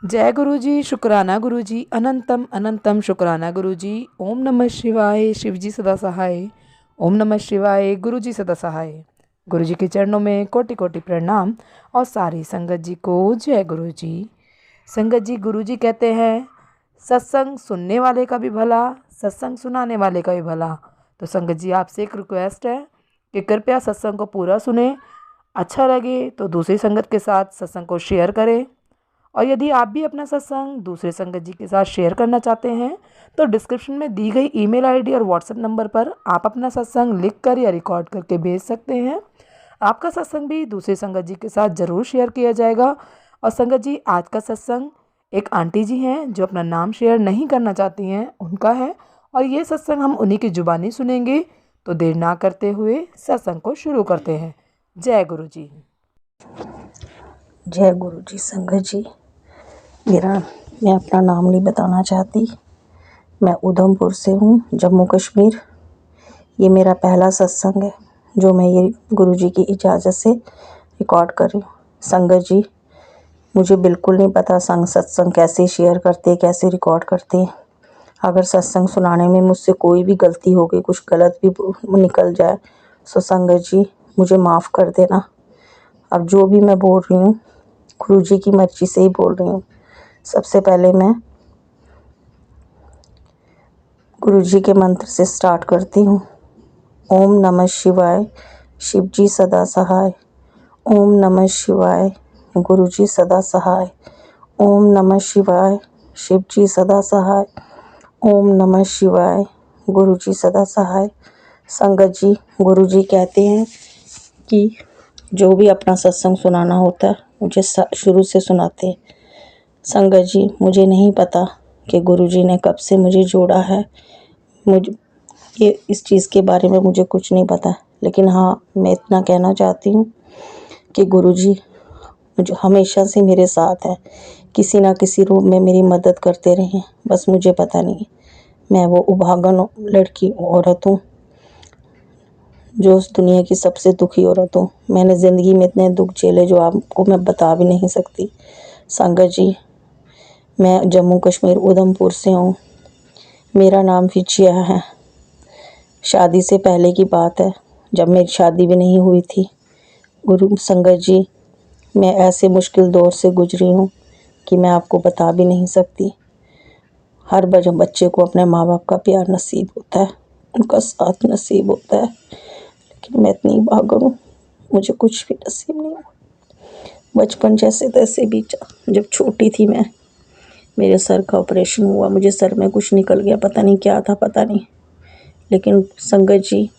जय गुरु जी, शुक्राना गुरु जी, अनंतम अनंतम शुक्राना गुरु जी। ओम नमः शिवाय, शिव जी सदा सहाय। ओम नमः शिवाय, गुरु जी सदा सहाय। गुरु जी के चरणों में कोटि कोटि प्रणाम और सारी संगत जी को जय गुरु जी। संगत जी, गुरु जी कहते हैं सत्संग सुनने वाले का भी भला, सत्संग सुनाने वाले का भी भला। तो संगत जी, आपसे एक रिक्वेस्ट है कि कृपया सत्संग को पूरा सुने। अच्छा लगे तो दूसरी संगत के साथ सत्संग को शेयर करें। और यदि आप भी अपना सत्संग दूसरे संगत जी के साथ शेयर करना चाहते हैं तो डिस्क्रिप्शन में दी गई ईमेल आईडी और व्हाट्सएप नंबर पर आप अपना सत्संग लिख कर या रिकॉर्ड करके भेज सकते हैं। आपका सत्संग भी दूसरे संगत जी के साथ ज़रूर शेयर किया जाएगा। और संगत जी, आज का सत्संग एक आंटी जी हैं जो अपना नाम शेयर नहीं करना चाहती हैं, उनका है। और ये सत्संग हम उन्हीं की जुबानी सुनेंगे। तो देर ना करते हुए सत्संग को शुरू करते हैं। जय गुरु जी। जय गुरु जी। संगत जी, मैं अपना नाम नहीं बताना चाहती। मैं उधमपुर से हूँ, जम्मू कश्मीर। ये मेरा पहला सत्संग है जो मैं ये गुरु जी की इजाज़त से रिकॉर्ड कर रही हूँ। संगत जी, मुझे बिल्कुल नहीं पता सत्संग कैसे शेयर करते, कैसे रिकॉर्ड करते। अगर सत्संग सुनाने में मुझसे कोई भी गलती हो गई, कुछ गलत भी निकल जाए, तो संगत जी मुझे माफ़ कर देना। अब जो भी मैं बोल रही हूँ गुरु जी की मर्जी से ही बोल रही हूँ। सबसे पहले मैं गुरु जी के मंत्र से स्टार्ट करती हूँ। ओम नमः शिवाय, शिव जी सदा सहाय। ओम नमः शिवाय, गुरु जी सदा सहाय। ओम नमः शिवाय, शिव जी सदा सहाय। ओम नमः शिवाय, गुरु जी सदा सहाय। संगत जी, गुरु जी कहते हैं कि जो भी अपना सत्संग सुनाना होता है मुझे शुरू से सुनाते हैं। संगत जी, मुझे नहीं पता कि गुरुजी ने कब से मुझे जोड़ा है। मुझे ये इस चीज़ के बारे में मुझे कुछ नहीं पता, लेकिन हाँ, मैं इतना कहना चाहती हूँ कि गुरुजी मुझे हमेशा से मेरे साथ है, किसी ना किसी रूप में मेरी मदद करते रहे हैं। बस मुझे पता नहीं, मैं वो उभागन लड़की औरत हूँ जो उस दुनिया की सबसे दुखी औरत हूँ। मैंने ज़िंदगी में इतने दुख झेले जो आपको मैं बता भी नहीं सकती। संगत जी, मैं जम्मू कश्मीर उधमपुर से हूँ। मेरा नाम फिजिया है। शादी से पहले की बात है, जब मेरी शादी भी नहीं हुई थी। गुरु संगत जी, मैं ऐसे मुश्किल दौर से गुजरी हूँ कि मैं आपको बता भी नहीं सकती। हर बच्चे को अपने माँ बाप का प्यार नसीब होता है, उनका साथ नसीब होता है, लेकिन मैं इतनी भागन हूँ, मुझे कुछ भी नसीब नहीं हुआ। बचपन जैसे तैसे बीता। जब छोटी थी मैं, मेरे सर का ऑपरेशन हुआ, मुझे सर में कुछ निकल गया, पता नहीं क्या था, पता नहीं। लेकिन संगत जी,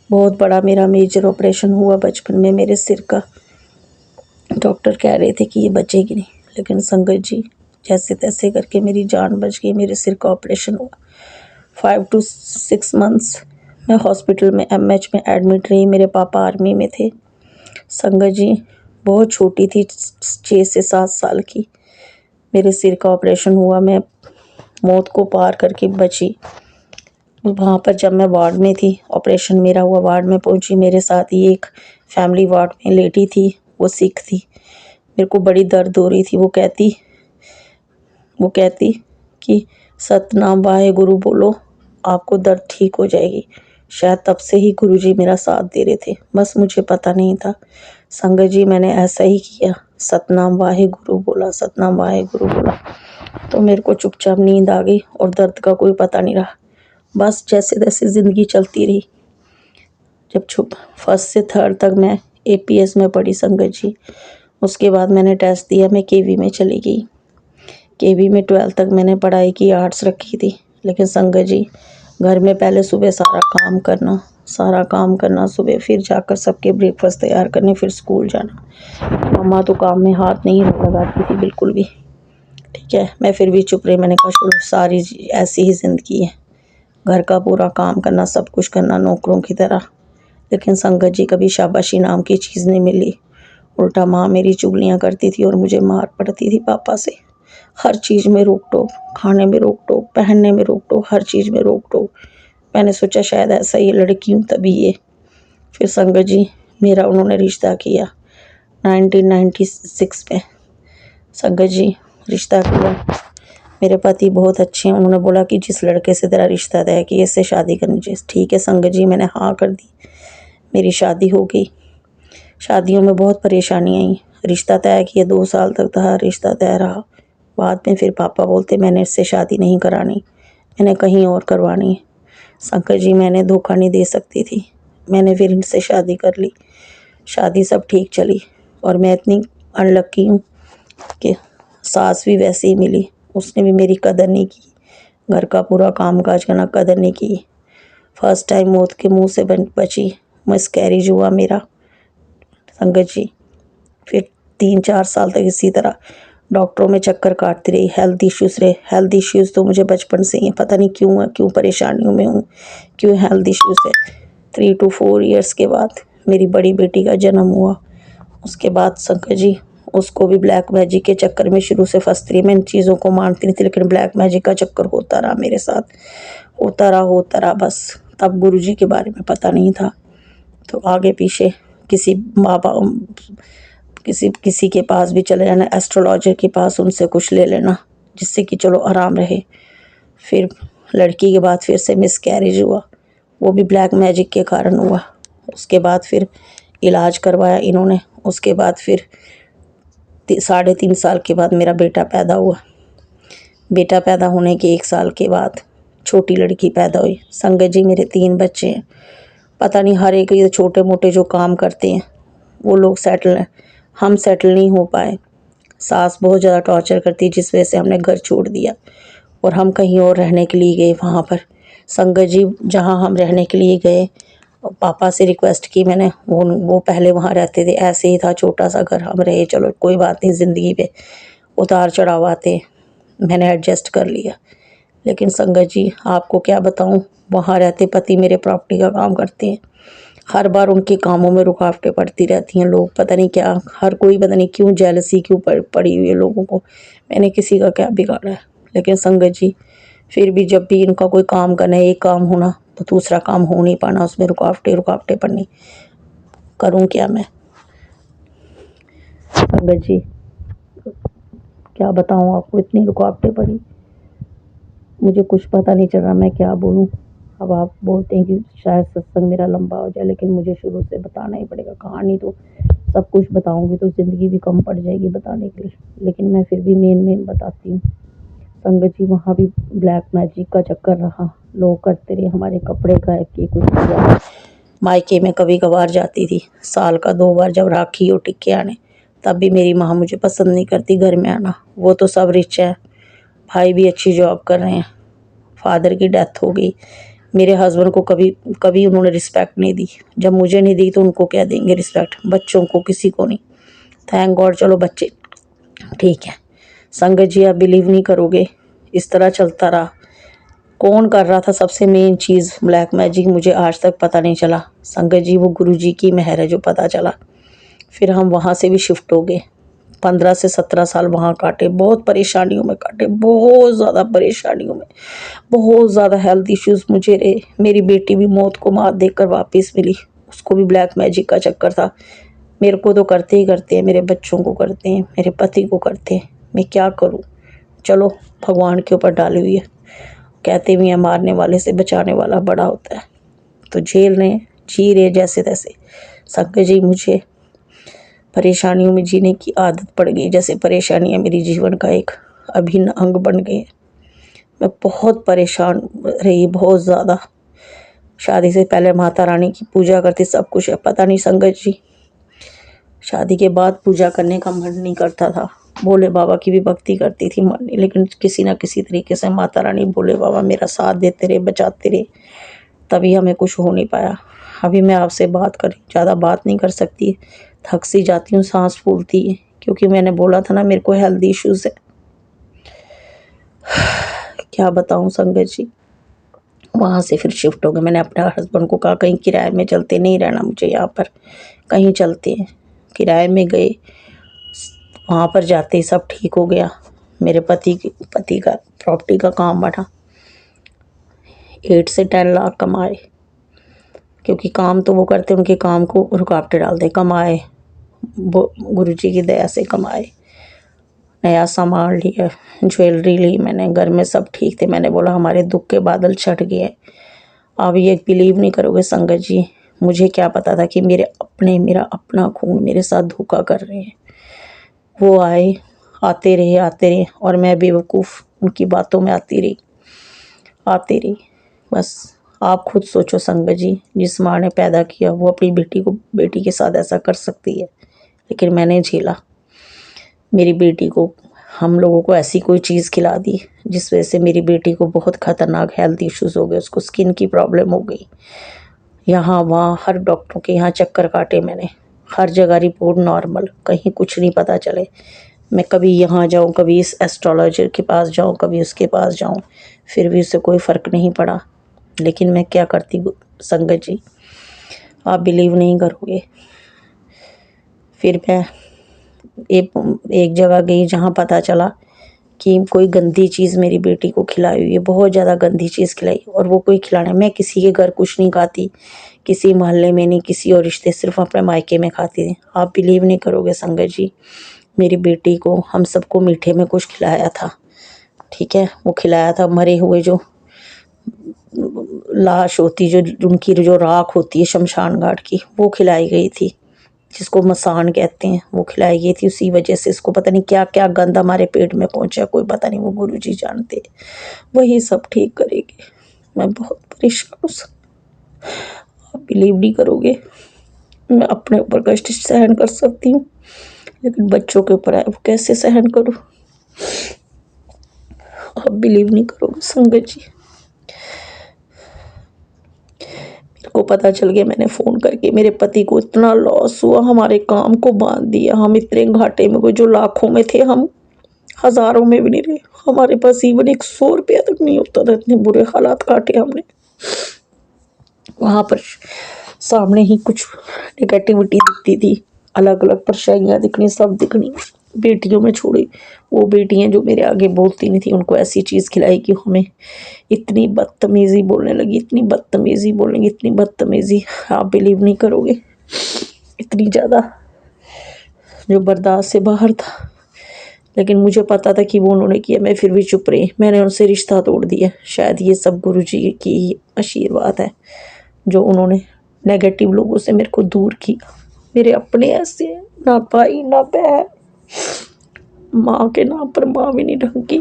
बहुत बड़ा मेरा मेजर ऑपरेशन हुआ बचपन में मेरे सिर का। डॉक्टर कह रहे थे कि ये बचेगी नहीं, लेकिन संगत जी जैसे तैसे करके मेरी जान बच गई। मेरे सिर का ऑपरेशन हुआ। 5 to 6 months मैं हॉस्पिटल में MH में एडमिट रही। मेरे पापा आर्मी में थे। संगत जी, बहुत छोटी थी, 6 से 7 साल की। मेरे सिर का ऑपरेशन हुआ, मैं मौत को पार करके बची। वहाँ पर जब मैं वार्ड में थी, ऑपरेशन मेरा हुआ, वार्ड में पहुँची, मेरे साथ ही एक फैमिली वार्ड में लेटी थी, वो सिख थी। मेरे को बड़ी दर्द हो रही थी। वो कहती कि सतनाम वाहे गुरु बोलो, आपको दर्द ठीक हो जाएगी। शायद तब से ही गुरुजी मेरा साथ दे रहे थे, बस मुझे पता नहीं था। संगत जी, मैंने ऐसा ही किया, सतनाम वाहे गुरु बोला, सतनाम वाहे गुरु बोला, तो मेरे को चुपचाप नींद आ गई और दर्द का कोई पता नहीं रहा। बस जैसे तैसे ज़िंदगी चलती रही। जब 1st से 3rd तक मैं APS में पढ़ी संगत जी, उसके बाद मैंने टेस्ट दिया, मैं KV में चली गई। KV में 12th तक मैंने पढ़ाई की, आर्ट्स रखी थी। लेकिन संगत जी, घर में पहले सुबह सारा काम करना सुबह, फिर जाकर सबके ब्रेकफास्ट तैयार करने, फिर स्कूल जाना। मम्मा तो काम में हाथ नहीं लगाती थी बिल्कुल भी। ठीक है, मैं फिर भी चुप रही। मैंने कहा चलो, सारी ऐसी ही ज़िंदगी है, घर का पूरा काम करना, सब कुछ करना नौकरों की तरह। लेकिन संगत जी, कभी शाबाशी नाम की चीज़ नहीं मिली। उल्टा माँ मेरी चुगलियाँ करती थी और मुझे मार पड़ती थी पापा से। हर चीज़ में रोक टोक, खाने में रोक टोक, पहनने में रोक टोक, हर चीज़ में रोक टोक। मैंने सोचा शायद ऐसा ही लड़की हूँ तभी ये। फिर संगत जी, उन्होंने रिश्ता किया 1996 में। संगत जी, रिश्ता किया। मेरे पति बहुत अच्छे हैं, उन्होंने बोला कि जिस लड़के से तेरा रिश्ता तय कि इससे शादी करनी चाहिए। ठीक है संगत जी, मैंने हाँ कर दी। मेरी शादी हो गई। शादियों में बहुत परेशानी आई। रिश्ता तय किया, 2 साल तक था रिश्ता तय रहा। बाद में फिर पापा बोलते मैंने इससे शादी नहीं करानी, मैंने कहीं और करवानी है। शंकर जी, मैंने धोखा नहीं दे सकती थी, मैंने फिर इनसे शादी कर ली। शादी सब ठीक चली और मैं इतनी अनलक्की हूँ कि सास भी वैसे ही मिली, उसने भी मेरी कदर नहीं की, घर का पूरा काम काज करना कदर नहीं की। फर्स्ट टाइम मौत के मुंह से बची, मिसकैरेज हुआ मेरा संगत जी। फिर 3-4 साल तक इसी तरह डॉक्टरों में चक्कर काटती रही। हेल्थ इश्यूज़ रहे। हेल्थ इश्यूज़ तो मुझे बचपन से ही है, पता नहीं क्यों है, क्यों परेशानियों में हूँ, क्यों हेल्थ इश्यूज़ है। 3 to 4 ईयर्स के बाद मेरी बड़ी बेटी का जन्म हुआ। उसके बाद शंकर जी, उसको भी ब्लैक मैजिक के चक्कर में शुरू से फंसती रही। मैं इन चीज़ों को मानती नहीं थी, लेकिन ब्लैक मैजिक का चक्कर होता रहा मेरे साथ, होता रहा बस। तब गुरुजी के बारे में पता नहीं था, तो आगे पीछे किसी बाबा किसी के पास भी चले जाना, एस्ट्रोलॉजर के पास, उनसे कुछ ले लेना जिससे कि चलो आराम रहे। फिर लड़की के बाद फिर से मिसकैरेज हुआ, वो भी ब्लैक मैजिक के कारण हुआ। उसके बाद फिर इलाज करवाया इन्होंने। उसके बाद फिर 3.5 साल के बाद मेरा बेटा पैदा हुआ। बेटा पैदा होने के 1 साल के बाद छोटी लड़की पैदा हुई। संगत जी, मेरे 3 बच्चे हैं। पता नहीं हर एक ये छोटे मोटे जो काम करते हैं वो लोग सेटल हैं, हम सेटल नहीं हो पाए। सास बहुत ज़्यादा टॉर्चर करती, जिस वजह से हमने घर छोड़ दिया और हम कहीं और रहने के लिए गए। वहाँ पर संगत जी, जहाँ हम रहने के लिए गए, पापा से रिक्वेस्ट की मैंने, वो पहले वहाँ रहते थे, ऐसे ही था छोटा सा घर, हम रहे, चलो कोई बात नहीं, ज़िंदगी पे उतार चढ़ाव आते, मैंने एडजस्ट कर लिया। लेकिन संगत जी, आपको क्या बताऊँ, वहाँ रहते पति मेरे प्रॉपर्टी का काम करते हैं, हर बार उनके कामों में रुकावटें पड़ती रहती हैं। लोग पता नहीं क्या, हर कोई पता नहीं क्यों जेलसी क्यों पड़ी हुई है लोगों को, मैंने किसी का क्या बिगाड़ा है। लेकिन संगत जी, फिर भी जब भी इनका कोई काम करना है, एक काम होना तो दूसरा काम हो नहीं पाना, उसमें रुकावटें पड़नी, करूं क्या मैं संगत जी, क्या बताऊं आपको, इतनी रुकावटें पड़ी, मुझे कुछ पता नहीं चल रहा मैं क्या बोलूं। अब आप बोलते हैं कि शायद सत्संग मेरा लंबा हो जाए, लेकिन मुझे शुरू से बताना ही पड़ेगा। कहानी तो सब कुछ बताऊंगी तो ज़िंदगी भी कम पड़ जाएगी बताने के लिए, लेकिन मैं फिर भी मेन बताती हूँ। संगत जी, वहाँ भी ब्लैक मैजिक का चक्कर रहा, लोग करते रहे, हमारे कपड़े गायब किए, कुछ किया। मायके में कभी कभार जाती थी, साल का 2 बार, जब राखी हो टिक्के आने, तब भी मेरी माँ मुझे पसंद नहीं करती घर में आना। वो तो सब रिच है, भाई भी अच्छी जॉब कर रहे हैं, फादर की डेथ हो गई। मेरे हस्बैंड को कभी उन्होंने रिस्पेक्ट नहीं दी, जब मुझे नहीं दी तो उनको क्या देंगे रिस्पेक्ट, बच्चों को किसी को नहीं। थैंक गॉड, चलो बच्चे ठीक है। संगत जी, आप बिलीव नहीं करोगे, इस तरह चलता रहा। कौन कर रहा था सबसे मेन चीज़ ब्लैक मैजिक, मुझे आज तक पता नहीं चला। संगत जी, वो गुरुजी की मेहर है जो पता चला। फिर हम वहाँ से भी शिफ्ट हो गए। 15 से 17 साल वहाँ काटे, बहुत परेशानियों में काटे, बहुत ज़्यादा परेशानियों में, बहुत ज़्यादा हेल्थ इश्यूज़ मुझे रहे। मेरी बेटी भी मौत को मात देकर वापस मिली, उसको भी ब्लैक मैजिक का चक्कर था। मेरे को तो करते ही करते हैं, मेरे बच्चों को करते हैं, मेरे पति को करते हैं, मैं क्या करूं। चलो भगवान के ऊपर डाली हुई है, कहते भी हैं मारने वाले से बचाने वाला बड़ा होता है। तो झेल रहे, जी रहे जैसे तैसे। संगत जी, मुझे परेशानियों में जीने की आदत पड़ गई, जैसे परेशानियां मेरी जीवन का एक अभिन्न अंग बन गए। मैं बहुत परेशान रही, बहुत ज़्यादा। शादी से पहले माता रानी की पूजा करती, सब कुछ है, पता नहीं संगत जी, शादी के बाद पूजा करने का मन नहीं करता था। भोले बाबा की भी भक्ति करती थी मन नहीं, लेकिन किसी ना किसी तरीके से माता रानी भोले बाबा मेरा साथ देते रहे, बचाते रहे, तभी हमें कुछ हो नहीं पाया। अभी मैं आपसे बात कर, ज़्यादा बात नहीं कर सकती, थक सी जाती हूँ, सांस फूलती है, क्योंकि मैंने बोला था ना मेरे को हेल्थ इश्यूज़ है। क्या बताऊँ संगत जी, वहाँ से फिर शिफ्ट हो गए। मैंने अपने हस्बैंड को कहा कहीं किराए में चलते, नहीं रहना मुझे यहाँ पर, कहीं चलते हैं। किराए में गए, वहाँ पर जाते ही सब ठीक हो गया। मेरे पति का प्रॉपर्टी का काम बढ़ा, 8 से 10 लाख कमाए, क्योंकि काम तो वो करते, उनके काम को रुकावटें डालते, कमाए, वो गुरुजी की दया से कमाए। नया सामान लिया, ज्वेलरी ली मैंने, घर में सब ठीक थे। मैंने बोला हमारे दुख के बादल छट गए। आप ये बिलीव नहीं करोगे संगत जी, मुझे क्या पता था कि मेरा अपना खून मेरे साथ धोखा कर रहे हैं। वो आते रहे और मैं बेवकूफ़ उनकी बातों में आती रही। बस आप खुद सोचो संगत जी, जिस माँ ने पैदा किया वो अपनी बेटी के साथ ऐसा कर सकती है, लेकिन मैंने झेला। मेरी बेटी को हम लोगों को ऐसी कोई चीज़ खिला दी जिस वजह से मेरी बेटी को बहुत ख़तरनाक हेल्थ इश्यूज़ हो गए, उसको स्किन की प्रॉब्लम हो गई। यहाँ वहाँ हर डॉक्टरों के यहाँ चक्कर काटे मैंने, हर जगह रिपोर्ट नॉर्मल, कहीं कुछ नहीं पता चले। मैं कभी यहाँ जाऊँ, कभी इस एस्ट्रोलॉजर के पास जाऊँ, कभी उसके पास जाऊँ, फिर भी उससे कोई फ़र्क नहीं पड़ा। लेकिन मैं क्या करती संगत जी, आप बिलीव नहीं करोगे। फिर मैं एक जगह गई जहाँ पता चला कि कोई गंदी चीज़ मेरी बेटी को खिलाई हुई है, बहुत ज़्यादा गंदी चीज़ खिलाई। और वो कोई खिलाने, मैं किसी के घर कुछ नहीं खाती, किसी मोहल्ले में नहीं, किसी और रिश्ते, सिर्फ अपने मायके में खाती थी। आप बिलीव नहीं करोगे संगत जी, मेरी बेटी को हम सबको मीठे में कुछ खिलाया था, ठीक है। वो खिलाया था मरे हुए जो लाश होती, जो उनकी जो राख होती है शमशान घाट की, वो खिलाई गई थी, जिसको मसान कहते हैं, वो खिलाई गई थी। उसी वजह से इसको पता नहीं क्या क्या गंद हमारे पेट में पहुंचा, कोई पता नहीं, वो गुरुजी जानते, वही सब ठीक करेंगे। मैं बहुत परेशान हूँ, आप बिलीव नहीं करोगे। मैं अपने ऊपर कष्ट सहन कर सकती हूँ, लेकिन बच्चों के ऊपर आए वो कैसे सहन करूँ, आप बिलीव नहीं करोगे संगत जी। मेरे को पता चल गया, मैंने फ़ोन करके, मेरे पति को इतना लॉस हुआ, हमारे काम को बांध दिया। हम इतने घाटे में, कोई जो लाखों में थे, हम हज़ारों में भी नहीं रहे। हमारे पास इवन 100 रुपया तक नहीं होता था, इतने बुरे हालात काटे हमने। वहाँ पर सामने ही कुछ नेगेटिविटी दिखती थी, अलग अलग परेशानियाँ दिखनी, सब दिखनी। बेटियों में छोड़ी, वो बेटियाँ जो मेरे आगे बोलती नहीं थी, उनको ऐसी चीज़ खिलाई कि हमें इतनी बदतमीज़ी बोलने लगी, इतनी बदतमीज़ी बोलने लगी, इतनी बदतमीज़ी, आप बिलीव नहीं करोगे। इतनी ज़्यादा जो बर्दाश्त से बाहर था। लेकिन मुझे पता था कि वो उन्होंने किया, मैं फिर भी चुप रही। मैंने उनसे रिश्ता तोड़ दिया। शायद ये सब गुरुजी की आशीर्वाद है, जो उन्होंने नेगेटिव लोगों से मेरे को दूर किया। मेरे अपने ऐसे हैं, ना भाई ना बहन, माँ के नाम पर माँ भी नहीं ढंग की।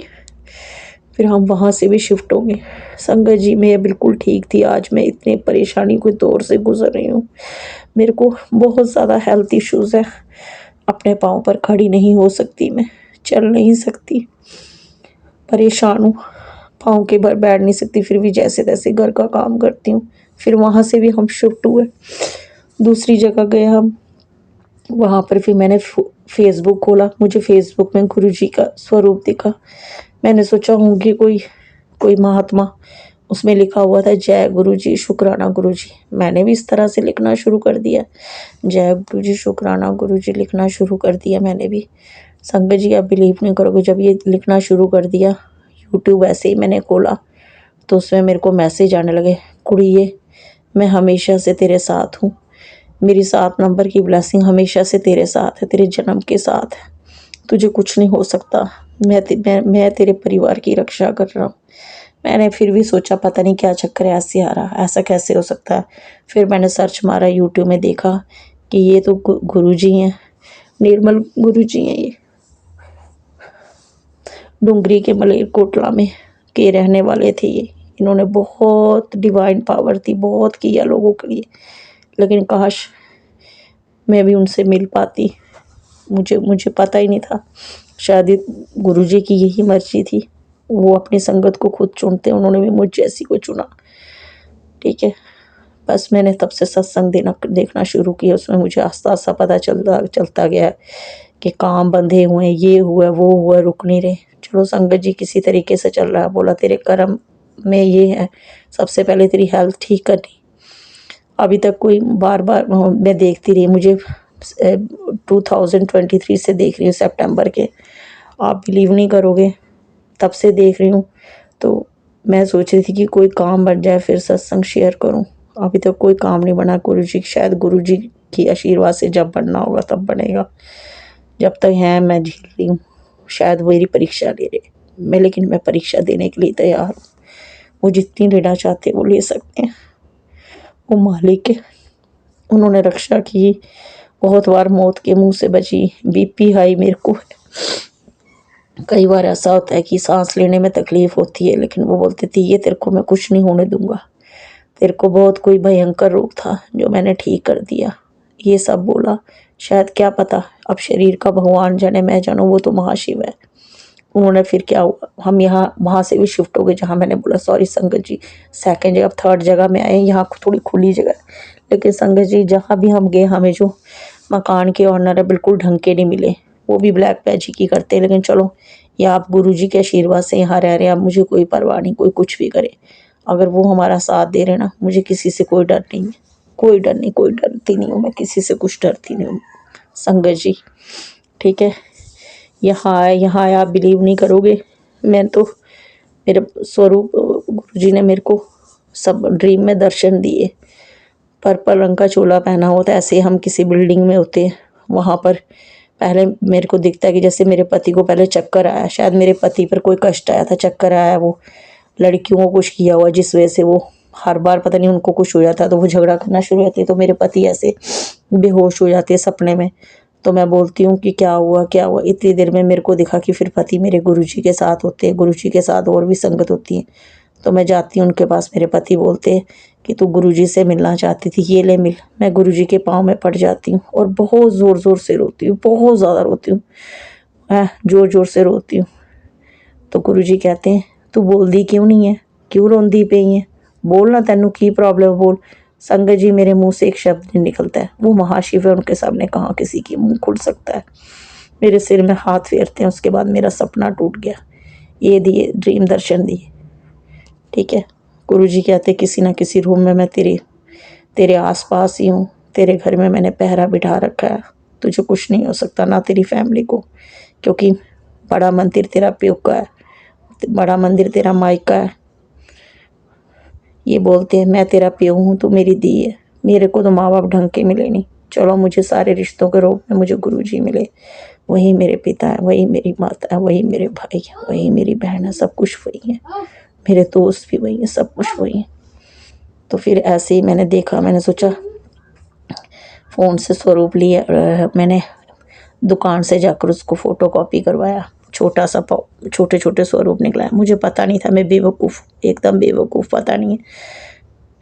फिर हम वहाँ से भी शिफ्ट हो गए। संगत जी, मैं बिल्कुल ठीक थी, आज मैं इतनी परेशानी के दौर से गुजर रही हूँ। मेरे को बहुत ज़्यादा हेल्थ इश्यूज़ है, अपने पाँव पर खड़ी नहीं हो सकती, मैं चल नहीं सकती, परेशान हूँ, पाँव के भर बैठ नहीं सकती, फिर भी जैसे तैसे घर का काम करती हूँ। फिर वहाँ से भी हम शिफ्ट हुए, दूसरी जगह गए हम। वहाँ पर फिर मैंने फेसबुक खोला, मुझे फेसबुक में गुरुजी का स्वरूप दिखा। मैंने सोचा होंगे कोई महात्मा, उसमें लिखा हुआ था जय गुरुजी शुक्राना गुरुजी। मैंने भी इस तरह से लिखना शुरू कर दिया, जय गुरुजी शुक्राना गुरुजी लिखना शुरू कर दिया मैंने भी। संगत जी, आप बिलीव नहीं करोगे, जब ये लिखना शुरू कर दिया, यूट्यूब ऐसे ही मैंने खोला तो उसमें मेरे को मैसेज आने लगे, कुड़िए मैं हमेशा से तेरे साथ हूँ, मेरी 7 नंबर की ब्लेसिंग हमेशा से तेरे साथ है, तेरे जन्म के साथ है, तुझे कुछ नहीं हो सकता, मैं तेरे परिवार की रक्षा कर रहा हूँ। मैंने फिर भी सोचा पता नहीं क्या चक्कर ऐसे आ रहा, ऐसा कैसे हो सकता है। फिर मैंने सर्च मारा, यूट्यूब में देखा कि ये तो गुरुजी हैं, निर्मल गुरुजी हैं, ये डुंगरी के मलेरकोटला में के रहने वाले थे। ये इन्होंने बहुत डिवाइन पावर थी, बहुत किया लोगों के लिए, लेकिन काश मैं भी उनसे मिल पाती। मुझे पता ही नहीं था, शायद गुरुजी की यही मर्जी थी, वो अपनी संगत को खुद चुनते, उन्होंने भी मुझ जैसी को चुना, ठीक है। बस मैंने तब से सत्संग देखना शुरू किया, उसमें मुझे आस्ता आस्ता पता चलता गया कि काम बंधे हुए हैं, ये हुआ वो हुआ, रुक नहीं रहे। चलो संगत जी किसी तरीके से चल रहा है, बोला तेरे कर्म में ये है, सबसे पहले तेरी हेल्थ ठीक करनी। अभी तक कोई बार मैं देखती रही, मुझे 2023 से देख रही हूँ, सितंबर के, आप बिलीव नहीं करोगे, तब से देख रही हूँ। तो मैं सोच रही थी कि कोई काम बन जाए फिर सत्संग शेयर करूँ, अभी तक कोई काम नहीं बना। गुरुजी, शायद गुरुजी की आशीर्वाद से जब बनना होगा तब बनेगा, जब तक है मैं झेल रही हूँ। शायद मेरी परीक्षा ले रहे मैं, लेकिन मैं परीक्षा देने के लिए तैयार हूँ। वो जितनी लेना चाहते वो ले सकते हैं, वो मालिक है। उन्होंने रक्षा की, बहुत बार मौत के मुंह से बची। बीपी हाई मेरे को है, कई बार ऐसा होता है कि सांस लेने में तकलीफ होती है, लेकिन वो बोलते थे ये तेरे को मैं कुछ नहीं होने दूंगा, तेरे को बहुत कोई भयंकर रोग था जो मैंने ठीक कर दिया, ये सब बोला। शायद क्या पता, अब शरीर का भगवान जाने, मैं जानूँ, वो तो महाशिव है। उन्होंने फिर क्या हुआ, हम यहाँ वहाँ से भी शिफ्ट हो गए जहाँ मैंने बोला सॉरी संगत जी, सेकंड जगह थर्ड जगह में आए, यहाँ थोड़ी खुली जगह है। लेकिन संगत जी जहाँ भी हम गए, हमें जो मकान के ऑनर है बिल्कुल ढंग के नहीं मिले, वो भी ब्लैक मैजिक की करते हैं। लेकिन चलो, या आप गुरु जी के आशीर्वाद से यहाँ रह रहे हैं, अब मुझे कोई परवाह नहीं, कोई कुछ भी करे, अगर वो हमारा साथ दे रहे ना, मुझे किसी से कोई डर नहीं है, कोई डर नहीं, कोई डरती नहीं हूँ मैं, किसी से कुछ डरती नहीं हूँ संगत जी, ठीक है। यहाँ आया, आप बिलीव नहीं करोगे, मैं तो मेरे स्वरूप गुरु जी ने मेरे को सब ड्रीम में दर्शन दिए। पर्पल रंग का चोला पहना होता है, ऐसे हम किसी बिल्डिंग में होते हैं, वहाँ पर पहले मेरे को दिखता है कि जैसे मेरे पति को पहले चक्कर आया, शायद मेरे पति पर कोई कष्ट आया था, चक्कर आया, वो लड़कियों को कुछ किया हुआ जिस वजह से वो हर बार पता नहीं उनको कुछ हो जाता है तो वो झगड़ा करना शुरू हो जाती है, तो मेरे पति ऐसे बेहोश हो जाते हैं सपने में। तो मैं बोलती हूँ कि क्या हुआ क्या हुआ, इतनी देर में मेरे को दिखा कि फिर पति मेरे गुरुजी के साथ होते हैं, गुरुजी के साथ और भी संगत होती है। तो मैं जाती हूँ उनके पास, मेरे पति बोलते हैं कि तू गुरुजी से मिलना चाहती थी, ये ले मिल। मैं गुरुजी के पाँव में पड़ जाती हूँ और बहुत ज़ोर ज़ोर से रोती हूँ, बहुत ज़्यादा रोती हूँ, मैं ज़ोर ज़ोर से रोती हूँ। तो गुरुजी कहते हैं तू बोलती क्यों नहीं है, क्यों रोंदी पई है, बोल ना, तेनू की प्रॉब्लम बोल। संगत जी मेरे मुंह से एक शब्द नहीं निकलता है, वो महाशिव है, उनके सामने कहाँ किसी की मुंह खुल सकता है। मेरे सिर में हाथ फेरते हैं, उसके बाद मेरा सपना टूट गया, ये दिए ड्रीम दर्शन दिए, ठीक है। गुरुजी कहते किसी ना किसी रूम में मैं तेरे आसपास ही हूँ, तेरे घर में मैंने पहरा बिठा रखा है, तुझे कुछ नहीं हो सकता, ना तेरी फैमिली को, क्योंकि बड़ा मंदिर तेरा प्यो का है, बड़ा मंदिर तेरा मायका है। ये बोलते हैं मैं तेरा प्यो हूँ, तू मेरी दी है, मेरे को तो माँ बाप ढंग के मिले नहीं, चलो मुझे सारे रिश्तों के रूप में मुझे गुरुजी मिले, वही मेरे पिता है, वही मेरी माता है, वही मेरे भाई है, वही मेरी बहन है, सब कुछ वही है, मेरे दोस्त भी वही है, सब कुछ वही है। तो फिर ऐसे ही मैंने देखा, मैंने सोचा फ़ोन से स्वरूप लिया, मैंने दुकान से जाकर उसको फ़ोटो कॉपी करवाया, छोटा सा छोटे छोटे स्वरूप निकला। मुझे पता नहीं था, मैं बेवकूफ़, एकदम बेवकूफ़, पता नहीं है,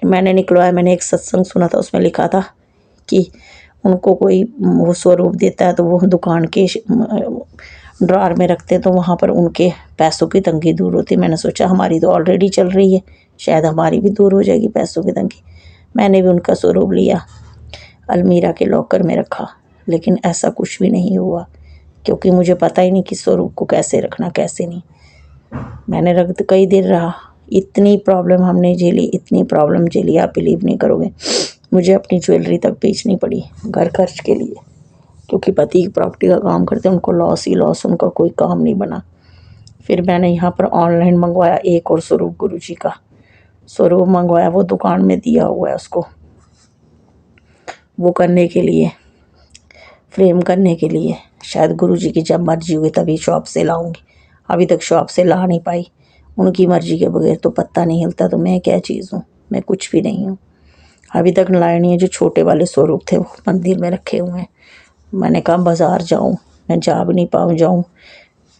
मैंने निकलवाया। मैंने एक सत्संग सुना था, उसमें लिखा था कि उनको कोई वो स्वरूप देता है तो वो दुकान के ड्रॉर में रखते हैं, तो वहाँ पर उनके पैसों की तंगी दूर होती है। मैंने सोचा हमारी तो ऑलरेडी चल रही है, शायद हमारी भी दूर हो जाएगी पैसों की तंगी। मैंने भी उनका स्वरूप लिया, अलमीरा के लॉकर में रखा, लेकिन ऐसा कुछ भी नहीं हुआ, क्योंकि मुझे पता ही नहीं कि स्वरूप को कैसे रखना कैसे नहीं। मैंने रख कई देर रहा, इतनी प्रॉब्लम हमने झेली, इतनी प्रॉब्लम झेली, आप बिलीव नहीं करोगे, मुझे अपनी ज्वेलरी तक बेचनी पड़ी घर खर्च के लिए, क्योंकि पति की प्रॉपर्टी का काम करते हैं, उनको लॉस ही लॉस, उनका कोई काम नहीं बना। फिर मैंने यहाँ पर ऑनलाइन मंगवाया एक और स्वरूप, गुरुजी का स्वरूप मंगवाया, वो दुकान में दिया हुआ है उसको, वो करने के लिए, फ्रेम करने के लिए, शायद गुरुजी की जब मर्जी हुई तभी शॉप से लाऊंगी, अभी तक शॉप से ला नहीं पाई। उनकी मर्जी के बगैर तो पत्ता नहीं हिलता, तो मैं क्या चीज़ हूँ, मैं कुछ भी नहीं हूँ, अभी तक लाए नहीं है। जो छोटे वाले स्वरूप थे वो मंदिर में रखे हुए हैं, मैंने कहा बाज़ार जाऊँ, मैं जा भी नहीं पाऊँ, जाऊँ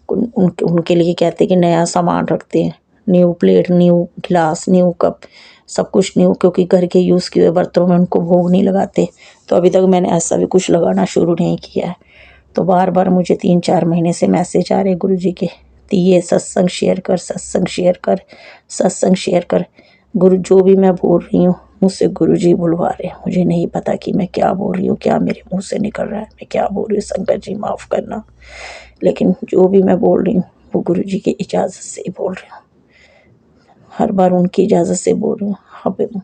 उनके लिए कहते कि नया सामान रखते हैं, न्यू प्लेट, न्यू गिलास, न्यू कप, सब कुछ न्यू, क्योंकि घर के यूज़ किए हुए बर्तनों में उनको भोग नहीं लगाते। तो अभी तक मैंने ऐसा भी कुछ लगाना शुरू नहीं किया है। तो बार बार मुझे 3-4 महीने से मैसेज आ रहे गुरुजी के, ये सत्संग शेयर कर, सत्संग शेयर कर, सत्संग शेयर कर। गुरु जो भी मैं बोल रही हूँ मुझसे गुरुजी बुलवा रहे हैं, मुझे नहीं पता कि मैं क्या बोल रही हूँ, क्या मेरे मुंह से निकल रहा है, मैं क्या बोल रही हूँ, संगत जी माफ़ करना, लेकिन जो भी मैं बोल रही हूँ वो गुरुजी की इजाज़त से ही बोल रही हूँ, हर बार उनकी इजाज़त से बोल रही हूँ। अब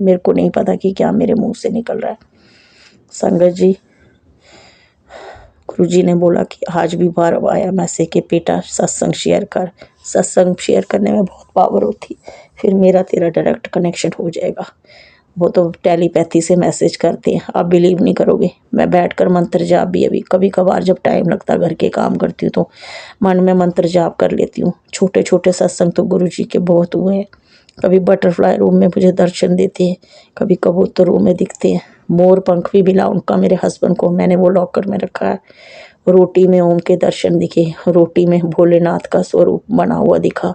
मेरे को नहीं पता कि क्या मेरे मुंह से निकल रहा है। संगत जी, गुरुजी ने बोला कि आज भी बार आया मैसेज के बेटा सत्संग शेयर कर, सत्संग शेयर करने में बहुत पावर होती, फिर मेरा तेरा डायरेक्ट कनेक्शन हो जाएगा। वो तो टेलीपैथी से मैसेज करते हैं। आप बिलीव नहीं करोगे, मैं बैठकर मंत्र जाप भी अभी कभी कभार जब टाइम लगता है, घर के काम करती हूँ तो मन में मंत्र जाप कर लेती हूँ। छोटे छोटे सत्संग तो गुरुजी के बहुत हुए हैं। कभी बटरफ्लाई रूम में मुझे दर्शन देते हैं, कभी कबूतर रूम में दिखते हैं, मोर पंख भी मिला उनका मेरे हस्बैंड को, मैंने वो लॉकर में रखा है। रोटी में ओम के दर्शन दिखे, रोटी में भोलेनाथ का स्वरूप बना हुआ दिखा,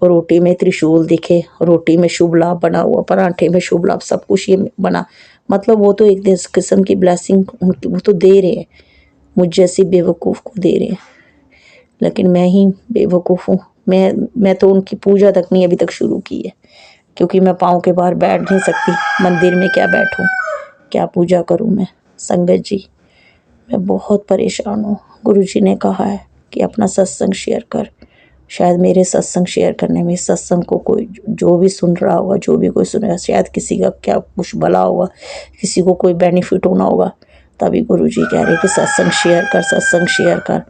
रोटी में त्रिशूल दिखे, रोटी में शुभ लाभ बना हुआ, पराठे में शुभ लाभ, सब कुछ ये बना। मतलब वो तो एक किस्म की ब्लेसिंग उनकी, वो तो दे रहे हैं, मुझ जैसी बेवकूफ़ को दे रहे हैं। लेकिन मैं ही बेवकूफ़ हूँ। मैं तो उनकी पूजा तक नहीं अभी तक शुरू की है, क्योंकि मैं पाँव के बाहर बैठ नहीं सकती। मंदिर में क्या बैठूँ, क्या पूजा करूँ मैं। संगत जी, मैं बहुत परेशान हूँ। गुरुजी ने कहा है कि अपना सत्संग शेयर कर। शायद मेरे सत्संग शेयर करने में, सत्संग को कोई जो भी सुन रहा होगा, जो भी कोई सुनेगा, शायद किसी का क्या कुछ भला होगा, किसी को कोई बेनिफिट होना होगा। तभी गुरुजी कह रहे कि सत्संग शेयर कर, सत्संग शेयर कर।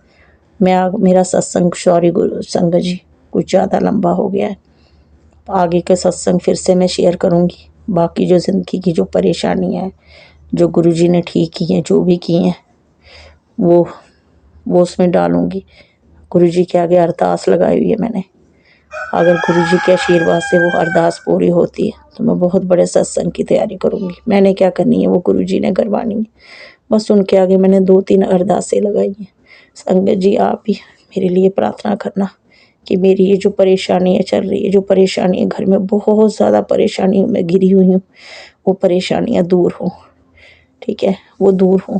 मेरा सत्संग, सॉरी गुरु संगत जी, कुछ ज़्यादा लंबा हो गया है। आगे के सत्संग फिर से मैं शेयर करूँगी। बाकी जो ज़िंदगी की जो परेशानियाँ हैं, जो गुरुजी ने ठीक की हैं, जो भी की हैं, वो उसमें डालूँगी। गुरुजी के आगे अरदास लगाई हुई है मैंने। अगर गुरुजी के आशीर्वाद से वो अरदास पूरी होती है तो मैं बहुत बड़े सत्संग की तैयारी करूँगी। मैंने क्या करनी है, वो गुरुजी ने करवानी है। बस उनके आगे मैंने 2-3 अरदासें लगाई हैं। संगत जी, आप भी मेरे लिए प्रार्थना करना कि मेरी ये जो परेशानियाँ चल रही है, जो परेशानियाँ घर में, बहुत ज़्यादा परेशानी में घिरी हुई हूँ, वो परेशानियाँ दूर हों। ठीक है, वो दूर हों।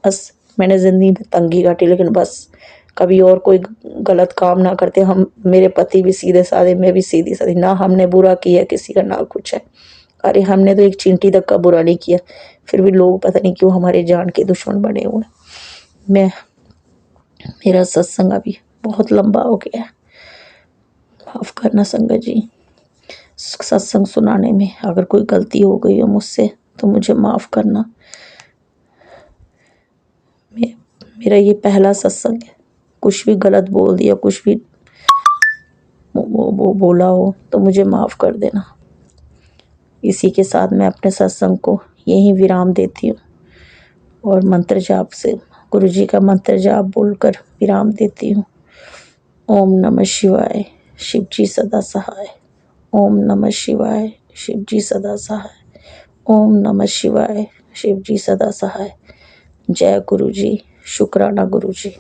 बस मैंने ज़िंदगी में तंगी काटी, लेकिन बस कभी और कोई गलत काम ना करते। हम, मेरे पति भी सीधे साधे, मैं भी सीधी साधी, ना हमने बुरा किया किसी का, ना कुछ है। अरे हमने तो एक चींटी तक का बुरा नहीं किया, फिर भी लोग पता नहीं क्यों हमारे जान के दुश्मन बने हुए हैं। मेरा सत्संग अभी बहुत लंबा हो गया है, माफ़ करना संगत जी। सत्संग सुनाने में अगर कोई गलती हो गई हो मुझसे तो मुझे माफ़ करना। मेरा ये पहला सत्संग है, कुछ भी गलत बोल दिया, कुछ भी वो बोला हो तो मुझे माफ़ कर देना। इसी के साथ मैं अपने सत्संग को यहीं विराम देती हूँ और मंत्र जाप से, गुरुजी का मंत्र जाप बोलकर विराम देती हूँ। ओम नमः शिवाय, शिव जी सदा सहाय। ओम नमः शिवाय, शिव जी सदा सहाय। ओम नमः शिवाय, शिव जी सदा सहाय। जय गुरुजी, शुक्राना गुरुजी।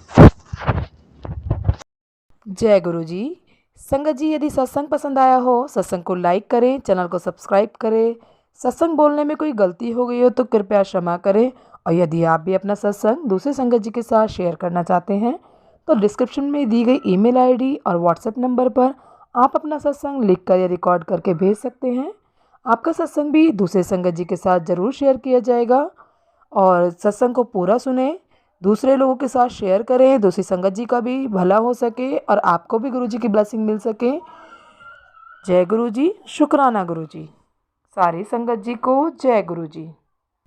जय गुरु जी। संगत जी, यदि सत्संग पसंद आया हो, सत्संग को लाइक करें, चैनल को सब्सक्राइब करें। सत्संग बोलने में कोई गलती हो गई हो तो कृपया क्षमा करें। और यदि आप भी अपना सत्संग दूसरे संगत जी के साथ शेयर करना चाहते हैं तो डिस्क्रिप्शन में दी गई ईमेल आईडी और व्हाट्सएप नंबर पर आप अपना सत्संग लिखकर या रिकॉर्ड करके भेज सकते हैं। आपका सत्संग भी दूसरे संगत जी के साथ ज़रूर शेयर किया जाएगा। और सत्संग को पूरा सुने, दूसरे लोगों के साथ शेयर करें, दूसरी संगत जी का भी भला हो सके और आपको भी गुरु जी की ब्लेसिंग मिल सके। जय गुरु जी, शुक्राना गुरु जी। सारी संगत जी को जय गुरु जी।